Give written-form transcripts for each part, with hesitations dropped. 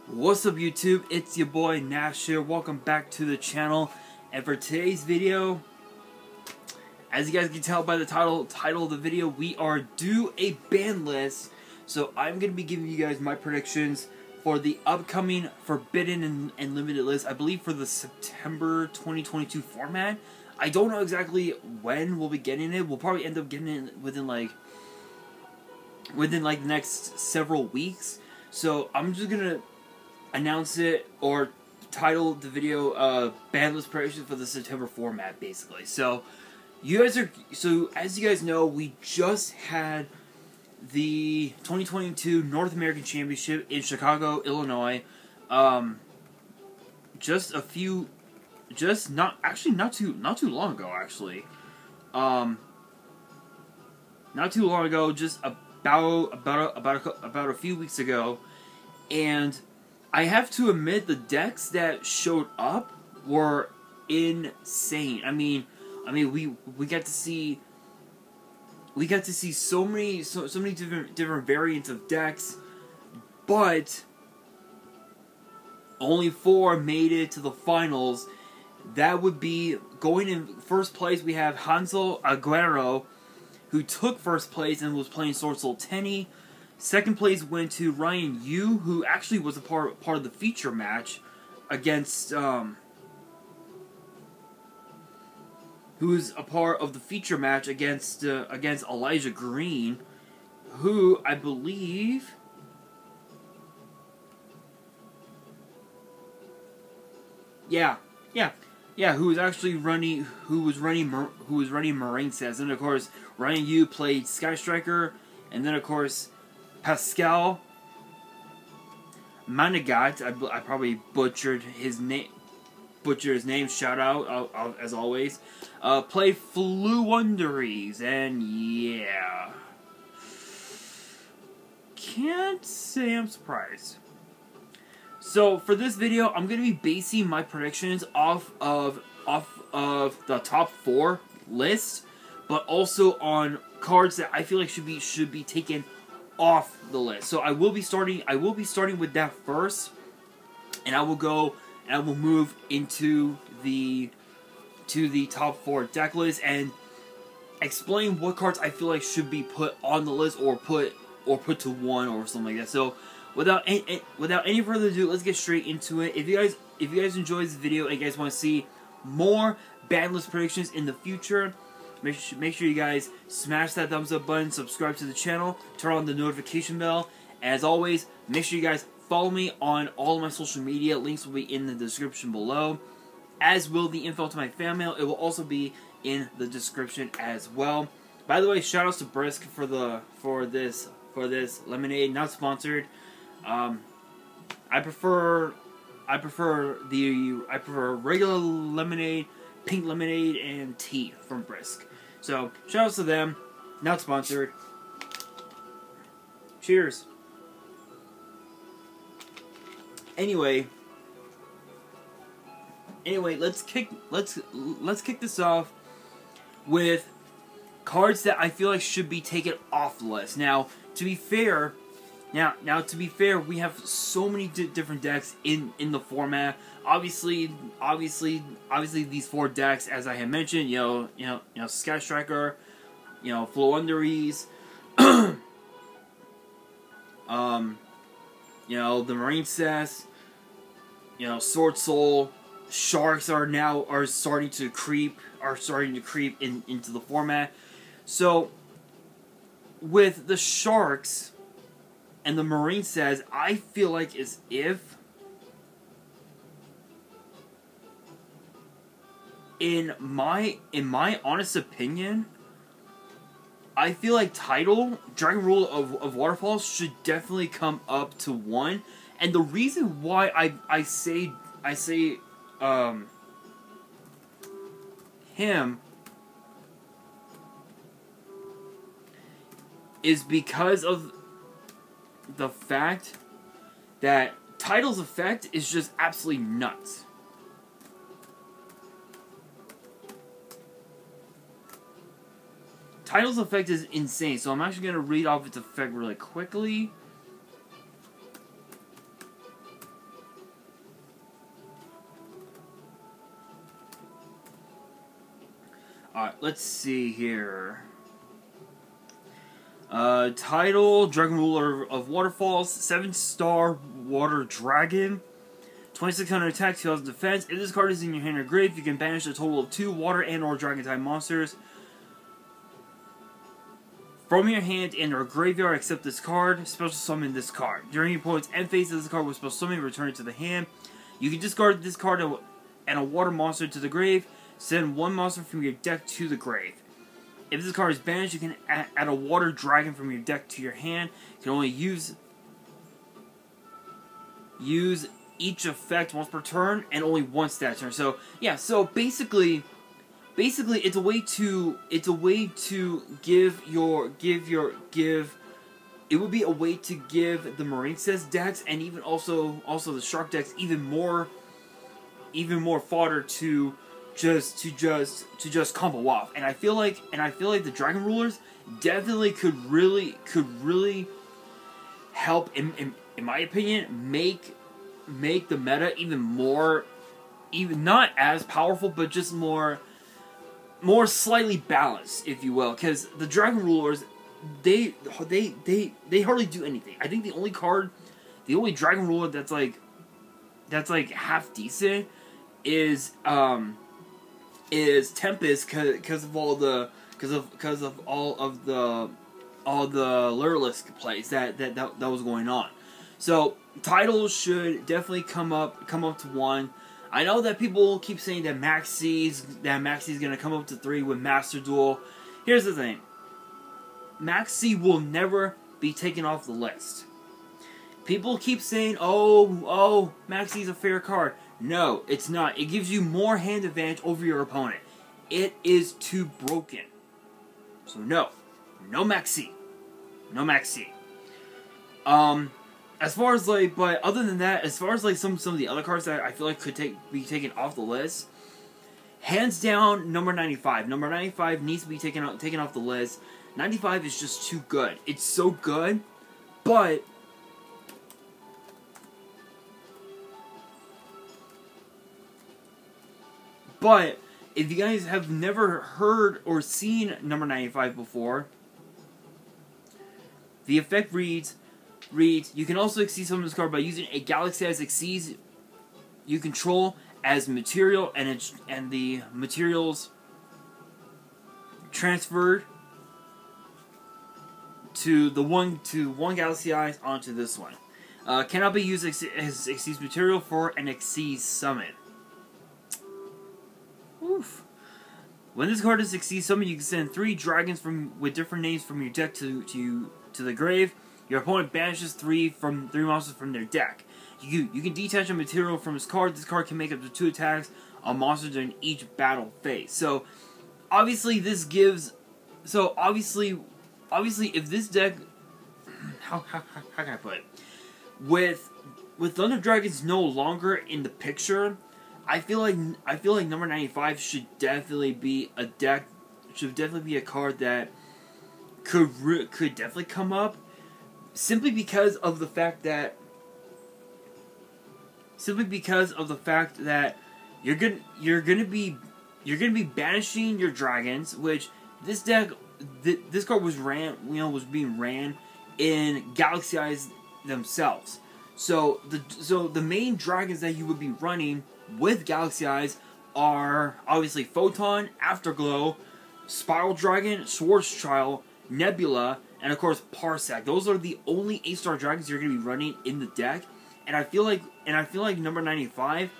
What's up YouTube, it's your boy Nash here, welcome back to the channel, and for today's video, as you guys can tell by the title of the video, we are due a ban list, so I'm going to be giving you guys my predictions for the upcoming Forbidden and Limited list, I believe for the September 2022 format. I don't know exactly when we'll be getting it, we'll probably end up getting it within like the next several weeks, so I'm just going to announce it or title the video ban list predictions for the September format, basically. So as you guys know, we just had the 2022 North American Championship in Chicago, Illinois. Not too long ago, actually. Not too long ago, just about a few weeks ago, and I have to admit the decks that showed up were insane. I mean we got to see so many different variants of decks, but only 4 made it to the finals. That would be going in first place. We have Hansel Aguero, who took first place and was playing Sword Soul Tenny. Second place went to Ryan Yu, who actually was a part of the feature match against against Elijah Green, who I believe who was running Marines, and of course Ryan Yu played Sky Striker, and then of course Pascal Manigat, I probably butchered his name. Shout out as always. Play Fluunderies, and yeah, can't say I'm surprised. So for this video, I'm gonna be basing my predictions off of the top 4 list, but also on cards that I feel like should be taken off the list. So I will be starting with that first, and I will move into the top 4 deck list and explain what cards I feel like should be put on the list or put to 1 or something like that. So without any further ado, let's get straight into it. If you guys enjoyed this video and you guys want to see more ban list predictions in the future, make sure you guys smash that thumbs up button, subscribe to the channel, turn on the notification bell. As always, make sure you guys follow me on all of my social media. Links will be in the description below, as will the info to my fan mail. It will also be in the description as well. By the way, shout outs to Brisk for this lemonade, not sponsored. I prefer regular lemonade, pink lemonade, and tea from Brisk. So shout outs to them, not sponsored. Cheers. Anyway, let's kick this off with cards that I feel like should be taken off the list. Now, to be fair, we have so many different decks in the format. Obviously, these 4 decks, as I had mentioned, you know, Sky Striker, Fluunderies, the Marine Cess, Sword Soul, Sharks are starting to creep into the format. So with the Sharks and the Marine Cess, I feel like as if in my honest opinion, I feel like Dragon Rule of Waterfalls should definitely come up to 1, and the reason why I say him is because of the fact that Title's effect is just absolutely nuts. Title's effect is insane, so I'm actually going to read off its effect really quickly. Alright, let's see here. Title, Dragon Ruler of Waterfalls, 7-star Water Dragon, 2600 attack, 2000 defense. If this card is in your hand or grave, you can banish a total of 2 water and or dragon type monsters from your hand and or graveyard except this card. Special summon this card. During your opponent's end phase of this card with special summon, return it to the hand. You can discard this card and a water monster to the grave. Send 1 monster from your deck to the grave. If this card is banished, you can add a water dragon from your deck to your hand. You can only use each effect once per turn and only one stat turn. So yeah, so basically it's a way to give it would be a way to give the Marincess decks and even also the Shark decks even more fodder to just combo off. And I feel like the Dragon Rulers definitely could really help in my opinion make the meta even more, even not as powerful, but just more slightly balanced, if you will, because the Dragon Rulers, they hardly do anything. I think the only Dragon Ruler that's like half decent is Tempest, because of all the Lurlisk plays that was going on. So titles should definitely come up to 1. I know that people keep saying that Maxi's gonna come up to 3 with Master Duel. Here's the thing: Maxi will never be taken off the list. People keep saying, "Oh, Maxi's a fair card." No, it's not. It gives you more hand advantage over your opponent. It is too broken. So no Maxi. As far as but other than that, as far as some of the other cards that I feel like could be taken off the list, hands down, number 95. Number 95 needs to be taken off the list. 95 is just too good. It's so good, but if you guys have never heard or seen number 95 before, the effect reads, you can also exceed summon this card by using a Galaxy as exceeds you control as material, and the materials transferred to one Galaxy Eyes onto this one. Cannot be used as exceeds material for an exceeds summon. Oof. When this card is exceeds summon, you can send 3 dragons with different names from your deck to the grave. Your opponent banishes 3 monsters from their deck. You can detach a material from his card. This card can make up to 2 attacks on monsters during each battle phase. So obviously this gives. So obviously if this deck, how can I put it? With Thunder Dragons no longer in the picture, I feel like number 95 should definitely be a deck. Should definitely be a card that could definitely come up. Simply because of the fact that you're gonna be banishing your dragons, which this deck, this card was being ran in Galaxy Eyes themselves. So the main dragons that you would be running with Galaxy Eyes are obviously Photon, Afterglow, Spiral Dragon, Schwarzschild, Nebula, and of course Parsec. Those are the only 8-star dragons you're going to be running in the deck. And I feel like number 95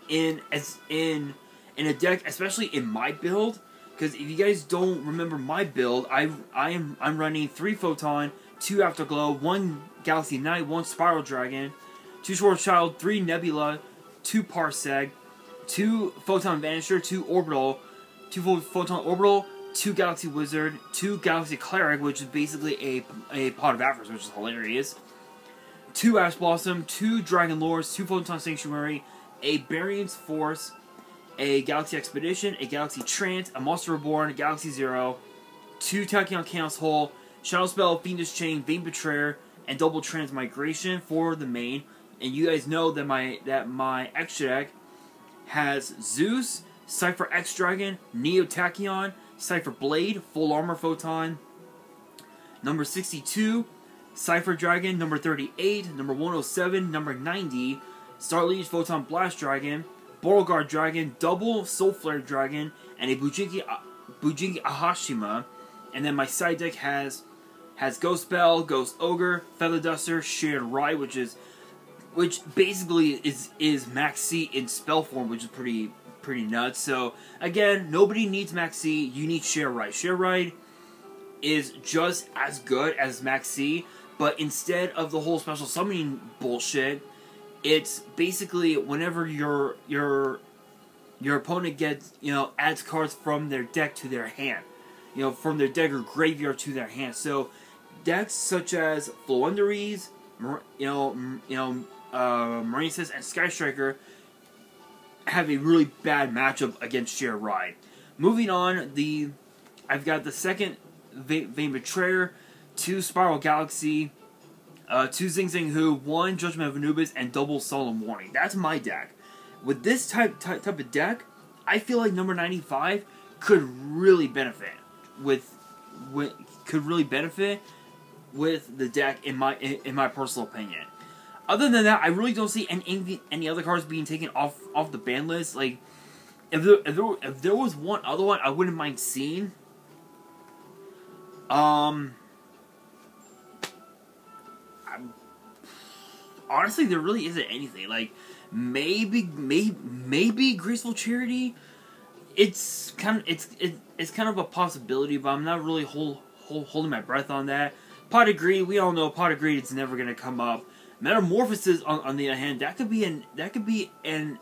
in a deck, especially in my build, because if you guys don't remember my build, I'm running 3 Photon, 2 Afterglow, 1 Galaxy Knight, 1 Spiral Dragon, 2 Schwarzschild, 3 Nebula, 2 Parsec, 2 Photon Vanisher, 2 Orbital, 2 Photon Orbital, 2 Galaxy Wizard, 2 Galaxy Cleric, which is basically a Pot of Avarice, which is hilarious, 2 Ash Blossom, 2 Dragon Lords, 2 Photon Sanctuary, a Barion's Force, a Galaxy Expedition, a Galaxy Trance, a Monster Reborn, a Galaxy Zero, 2 Tachyon Chaos Hole, Shadow Spell, Fiendish Chain, Vain Betrayer, and Double Transmigration for the main. And you guys know that my extra deck has Zeus, Cypher X Dragon, Neo Tachyon, Cypher Blade, Full Armor Photon, number 62, Cypher Dragon, number 38, number 107, number 90, Starliege Photon Blast Dragon, Beauregard Dragon, Double Soul Flare Dragon, and a Bujinki Ahashima. And then my side deck has Ghost Bell, Ghost Ogre, Feather Duster, Shared Ride, which basically is Max C in spell form, which is pretty nuts. So again, nobody needs Max C. You need Share Ride. Share Ride is just as good as Max C, but instead of the whole special summoning bullshit, it's basically whenever your opponent gets, adds cards from their deck to their hand, from their deck or graveyard to their hand. So decks such as Floowandereeze, Marinesis, and Sky Striker have a really bad matchup against Share Ride. Moving on, I've got the second Vein Betrayer, 2 Spiral Galaxy, 2 Zing Zing Hu, 1 Judgment of Anubis, and double Solemn Warning. That's my deck. With this type of deck, I feel like number 95 could really benefit with the deck in my personal opinion. Other than that, I really don't see any other cards being taken off the ban list. Like, if there was one other one I wouldn't mind seeing. Honestly, there really isn't anything. Like, maybe Graceful Charity. It's kind of a possibility, but I'm not really holding my breath on that. Pot of Greed, we all know Pot of Greed is never gonna come up. Metamorphosis, on the other hand, that could be an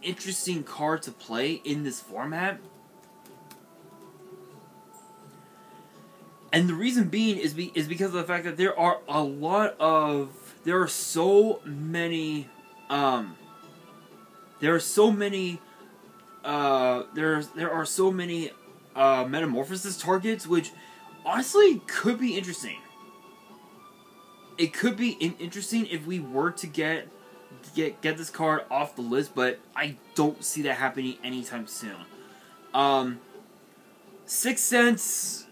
interesting card to play in this format. And the reason being is because of the fact that there are so many Metamorphosis targets, which honestly could be interesting. It could be interesting if we were to get this card off the list, but I don't see that happening anytime soon. 6th Sense.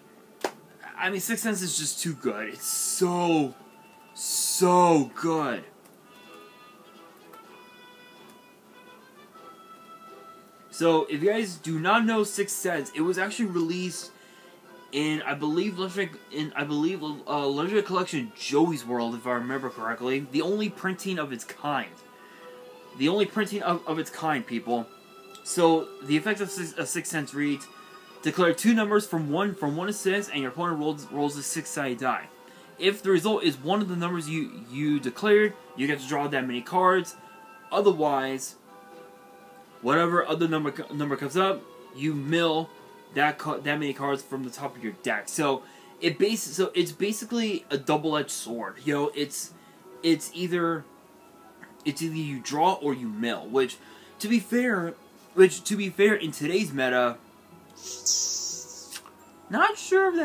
I mean, 6th Sense is just too good. It's so good. So, if you guys do not know 6th Sense, it was actually released in, I believe, Legendary Collection Joey's World, if I remember correctly. The only printing of its kind. The only printing of its kind, people. So, the effect of 6th Sense reads: declare 2 numbers from 1 to 6, and your opponent rolls a 6-sided die. If the result is one of the numbers you declared, you get to draw that many cards. Otherwise, whatever other number comes up, you mill that many cards from the top of your deck. So it's basically a double-edged sword. It's either you draw or you mill. Which to be fair, in today's meta, not sure if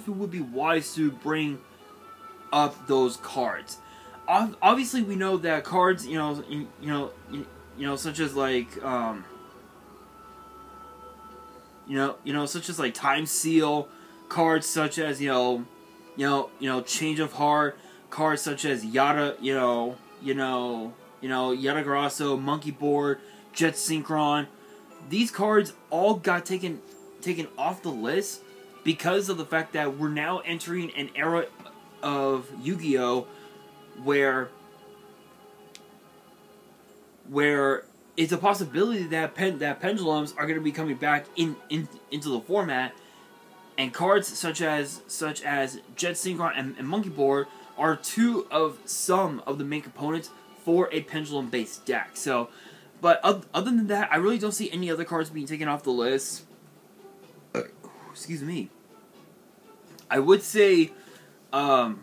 it would be wise to bring up those cards. Obviously, we know that cards, such as like, such as like Time Seal, cards such as Change of Heart, cards such as Yada Grasso, Monkey Board, Jet Synchron. These cards all got taken off the list because of the fact that we're now entering an era of Yu-Gi-Oh! where it's a possibility that pendulums are going to be coming back into the format, and cards such as Jet Synchron and Monkey Board are some of the main components for a pendulum-based deck. So, but other than that, I really don't see any other cards being taken off the list. Excuse me. I would say cards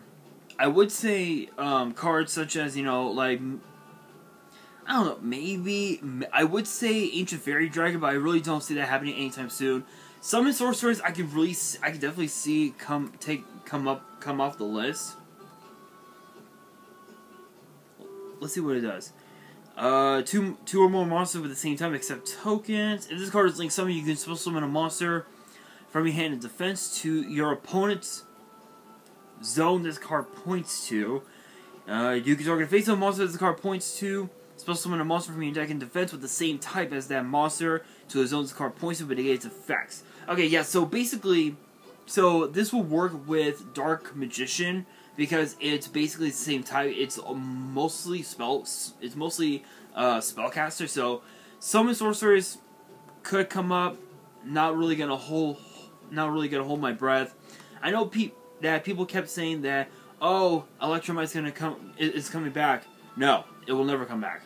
such as, like, I don't know, maybe I would say Ancient Fairy Dragon, but I really don't see that happening anytime soon. Summon Sorcerers, I can definitely see come off the list. Let's see what it does. Two or more monsters at the same time except tokens. If this card is linked summon, you can special summon a monster from your hand in defense to your opponent's zone this card points to. You can target a face-up monster this card points to. Special summon a monster from your deck in defense with the same type as that monster to the zone this card points to, but negate its effects. Okay, yeah, so basically, this will work with Dark Magician because it's basically the same type. It's mostly spellcaster. So summon sorcerers could come up. Not really gonna hold my breath. I know that people kept saying that, oh, Electromite's gonna come, is coming back. No, it will never come back.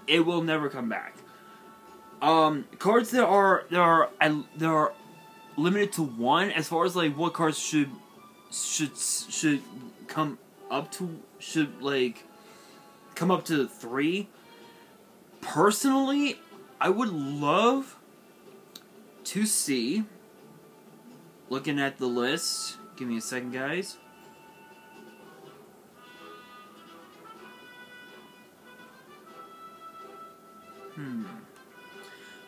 It will never come back. Cards that are limited to 1, as far as like what cards should come up to, come up to 3. Personally, I would love to see, looking at the list, give me a second, guys.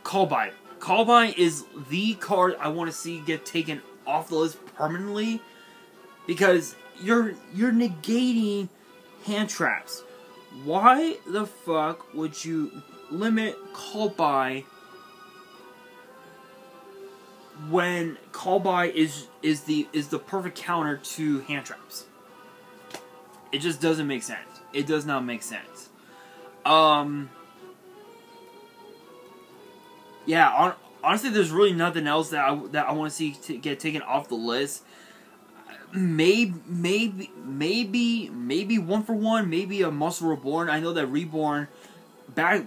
Callby. Callby is the card I want to see get taken off the list permanently because you're negating hand traps. Why the fuck would you limit Callby when Callby is the perfect counter to hand traps? It just doesn't make sense. It does not make sense. Yeah, honestly, there's really nothing else that I want to see get taken off the list. Maybe 1-for-1, maybe a Monster Reborn. I know that Reborn,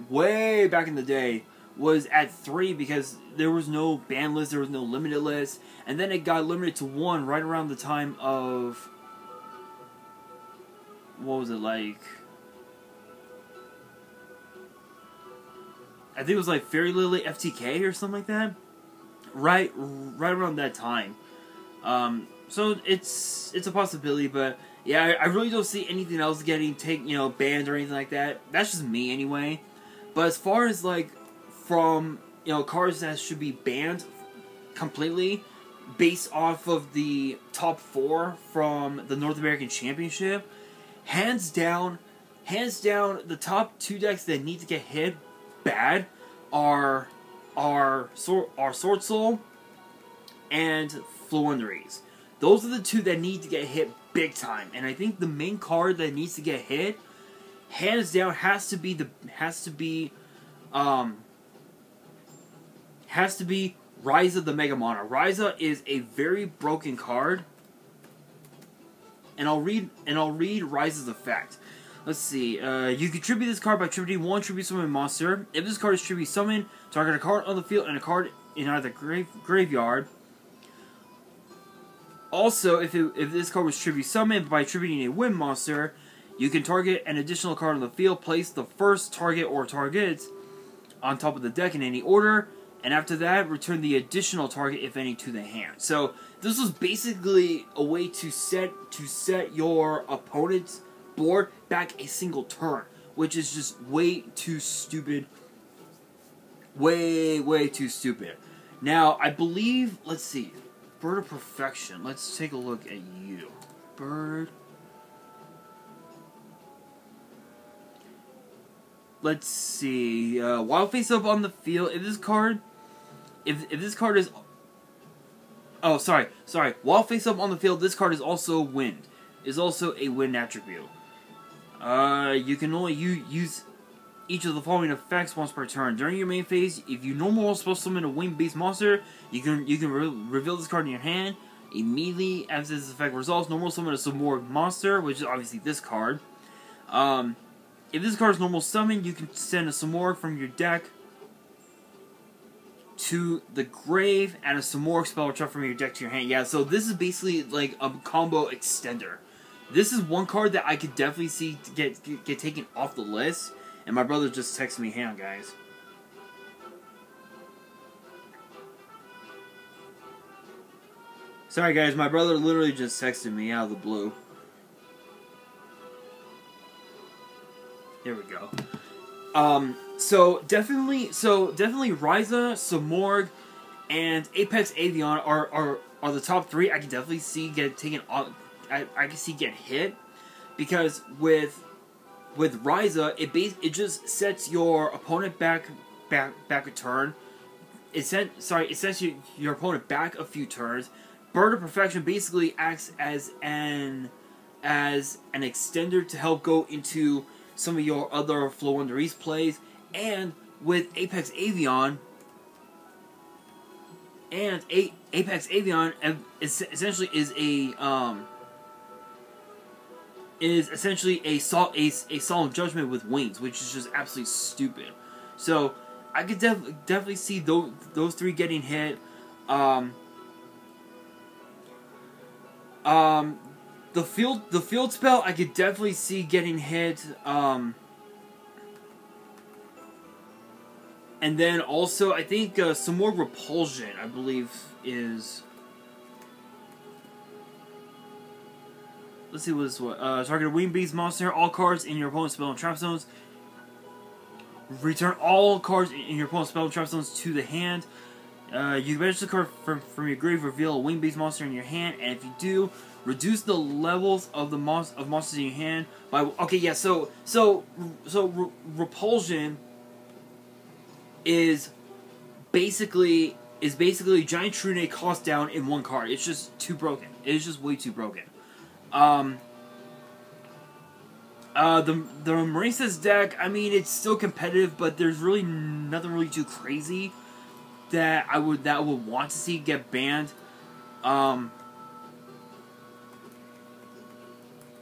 way back in the day, was at 3 because there was no ban list, there was no limited list, and then it got limited to 1 right around the time of, what was it, like, I think it was like Fairy Lily FTK or something like that. Right around that time. So it's a possibility, but yeah, I really don't see anything else getting banned or anything like that. That's just me anyway. But as far as like from cards that should be banned completely based off of the top 4 from the North American Championship, hands down, the top 2 decks that need to get hit bad are Sword Soul and Floowandereeze. Those are the 2 that need to get hit big time. And I think the main card that needs to get hit, hands down, has to be Ryza the Megamana. Ryza is a very broken card. And I'll read Ryza's effect. Let's see. You can tribute this card by tributing 1 tribute summon monster. If this card is tribute summoned, target a card on the field and a card in either graveyard. Also, if this card was tribute summoned by tributing a wind monster, you can target an additional card on the field, place the first target or targets on top of the deck in any order, and after that, return the additional target, if any, to the hand. So this was basically a way to set your opponent's board back a single turn, which is just way too stupid. Way too stupid. Now, I believe, let's see, Bird of Perfection. Let's take a look at you. Bird. Let's see. Wild Face Up on the field. If this card is... Oh, sorry. Wild Face Up on the field, this card is also wind. Is also a wind attribute. You can only use each of the following effects once per turn. During your main phase, if you normal supposed to summon a wind-based monster, you can reveal this card in your hand. Immediately after this effect resolves, normal summon a Samorg monster, which is obviously this card. If this card is normal summon, you can send a Samorg from your deck to the grave, and a Samorg spell trap from your deck to your hand. Yeah, so this is basically like a combo extender. This is one card that I could definitely see get taken off the list. And my brother just texted me, hang on, guys. Sorry, guys, my brother literally just texted me out of the blue. There we go. So definitely Ryza, Samorg, and Apex Avion are the top three. I can definitely see get taken off. I can see get hit because with Ryza, it just sets your opponent back a turn. It sets your opponent back a few turns. Bird of Perfection basically acts as an extender to help go into some of your other Flow Under East plays. And with Apex Avion, essentially is essentially a solemn judgment with wings, which is just absolutely stupid. So I could definitely see those three getting hit. The field spell I could definitely see getting hit. And then also I think some more Repulsion, I believe, is. Let's see what this was. Target a Wing Beast monster. All cards in your opponent's spell and trap zones. Return all cards in your opponent's spell and trap zones to the hand. You banish the card from your grave. Reveal a Wing Beast monster in your hand, and if you do, reduce the levels of the monsters in your hand by. Okay, yeah. So Repulsion is basically Giant Trune cost down in one card. It's just too broken. It is just way too broken. The Marissa's deck, I mean, it's still competitive, but there's really nothing really too crazy that I would want to see get banned.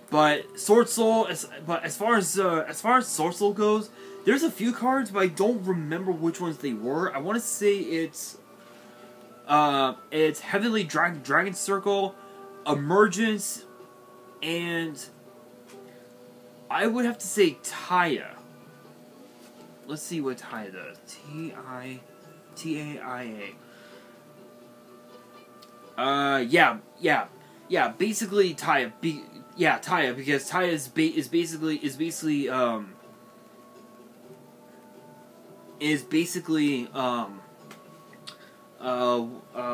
But Sword Soul, as far as Sword Soul goes, there's a few cards, but I don't remember which ones they were. I want to say it's Heavenly Dragon Circle, Emergence, and I would have to say Taya. Let's see what Taya does. T-A-I-A. Yeah. Basically Taya. Taya, because Taya is basically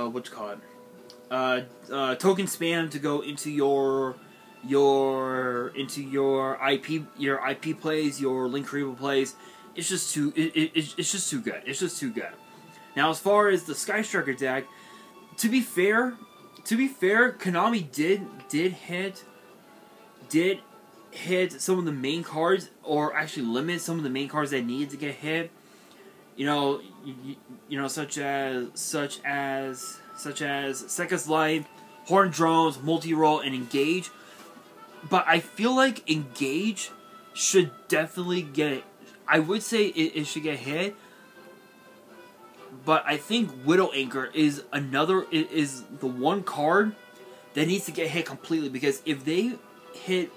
what you call it? Token spam to go into your IP plays, your Link Creeper plays. It's just too it's just too good. It's just too good. Now, as far as the Sky Striker deck, to be fair, Konami did hit some of the main cards, or actually limit some of the main cards that needed to get hit. You know, such as Sekka's Light, Horn Drones, Multi-Roll, and Engage. But I feel like Engage should definitely get. I would say it should get hit. But I think Widow Anchor is the one card that needs to get hit completely, because if they hit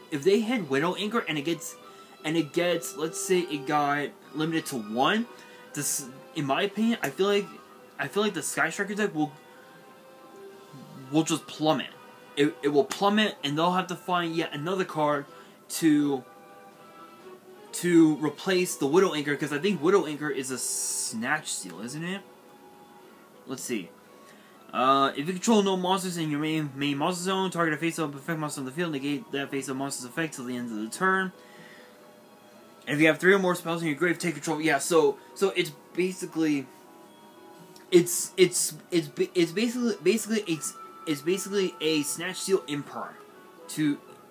Widow Anchor and it gets, let's say it got limited to one, this, in my opinion, I feel like the Sky Striker deck will just plummet. It will plummet, and they'll have to find yet another card to replace the Widow Anchor, because I think Widow Anchor is a Snatch Seal, isn't it? Let's see. If you control no monsters in your main monster zone, target a face-up effect monster on the field, negate that face-up monster's effect till the end of the turn. And if you have 3 or more spells in your grave, take control. Yeah, so it's basically it's basically a Snatch Seal Imperm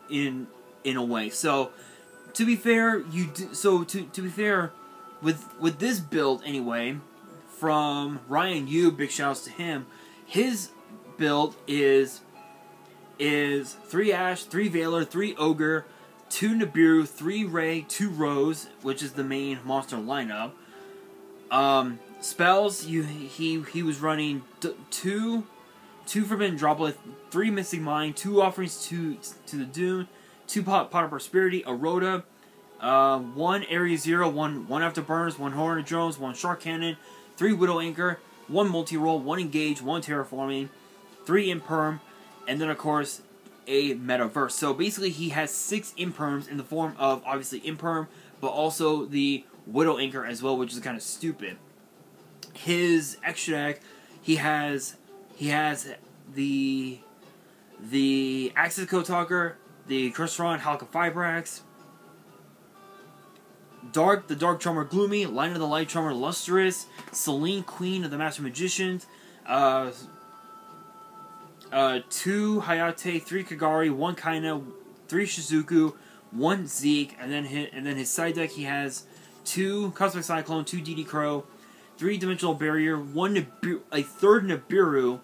in a way. So to be fair, to be fair, with this build anyway, from Ryan Yu, big shouts to him. His build is 3 Ash, 3 Veiler, 3 Ogre, 2 Nibiru, 3 Ray, 2 Rose, which is the main monster lineup. Spells, he was running 2 Forbidden Droplet, 3 Missing Mind, 2 Offerings to the Dune, 2 Pot of Prosperity, a Rhoda, 1 Area Zero, 1 Afterburners, 1 Horn of Drones, 1 Shark Cannon, 3 Widow Anchor, 1 Multi-Roll, 1 Engage, 1 Terraforming, 3 Imperm, and then of course a Metaverse. So basically he has 6 Imperms in the form of obviously Imperm, but also the Widow Anchor as well, which is kind of stupid. His extra deck, he has the Axis Code Talker, the Crystron Halka Fibrax, the Dark Charmer Gloomy, Line of the Light Charmer Lustrous, Selene Queen of the Master Magicians, 2 Hayate, 3 Kagari, 1 Kaina, 3 Shizuku, 1 Zeke, and then his side deck he has 2 Cosmic Cyclone, 2 DD Crow, 3 Dimensional Barrier, a third Nibiru,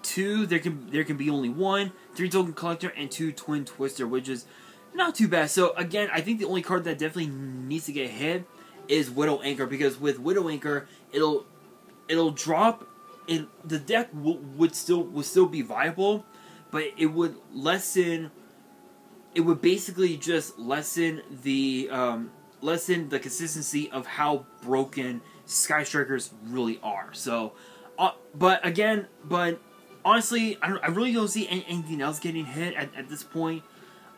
2 there can be only 1, 3 Token Collector, and 2 Twin Twister, which is not too bad. So again, I think the only card that definitely needs to get hit is Widow Anchor, because with Widow Anchor, it'll drop. The deck would still be viable, but it would lessen. It would basically just lessen the consistency of how broken Sky Strikers really are. So, but honestly, I really don't see anything else getting hit at this point.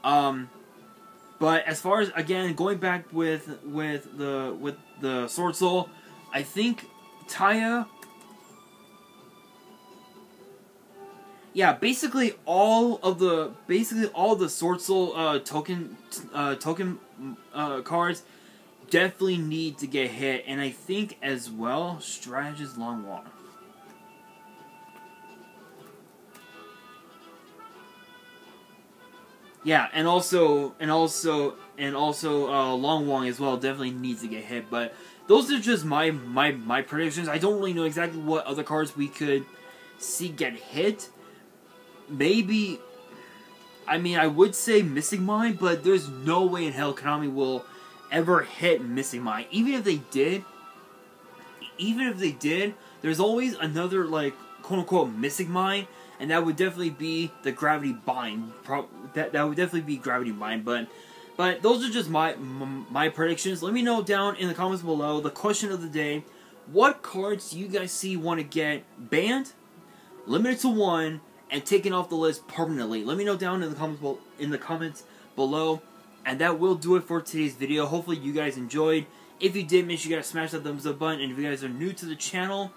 But as far as, again, going back with the Sword Soul, I think Taya. Yeah, basically all of the Sword Soul token cards definitely need to get hit, and I think as well Strategist Long Wall. Yeah, and also Long Wong as well definitely needs to get hit. But those are just my predictions. I don't really know exactly what other cards we could see get hit. Maybe, I mean, I would say Missing Mind, but there's no way in hell Konami will ever hit Missing Mind. Even if they did, there's always another, like, quote-unquote Missing Mind, and that would definitely be the Gravity Bind. That would definitely be Gravity Bind, but those are just my predictions. Let me know down in the comments below the question of the day: what cards do you guys see want to get banned, limited to 1, and taken off the list permanently? Let me know down in the comments below, and that will do it for today's video. Hopefully you guys enjoyed. If you did, make sure you guys smash that thumbs up button, and if you guys are new to the channel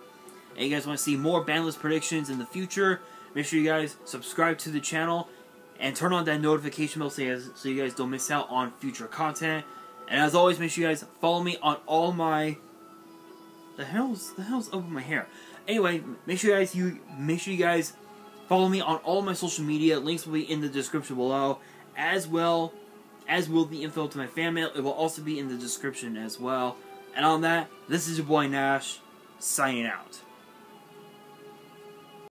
and you guys want to see more ban list predictions in the future, make sure you guys subscribe to the channel and turn on that notification bell so you guys don't miss out on future content. And as always, make sure you guys follow me on all my... The hell's up with my hair? Anyway, make sure you guys follow me on all my social media. Links will be in the description below, as well as will the info to my fan mail. It will also be in the description as well. And on that, this is your boy Nash, signing out.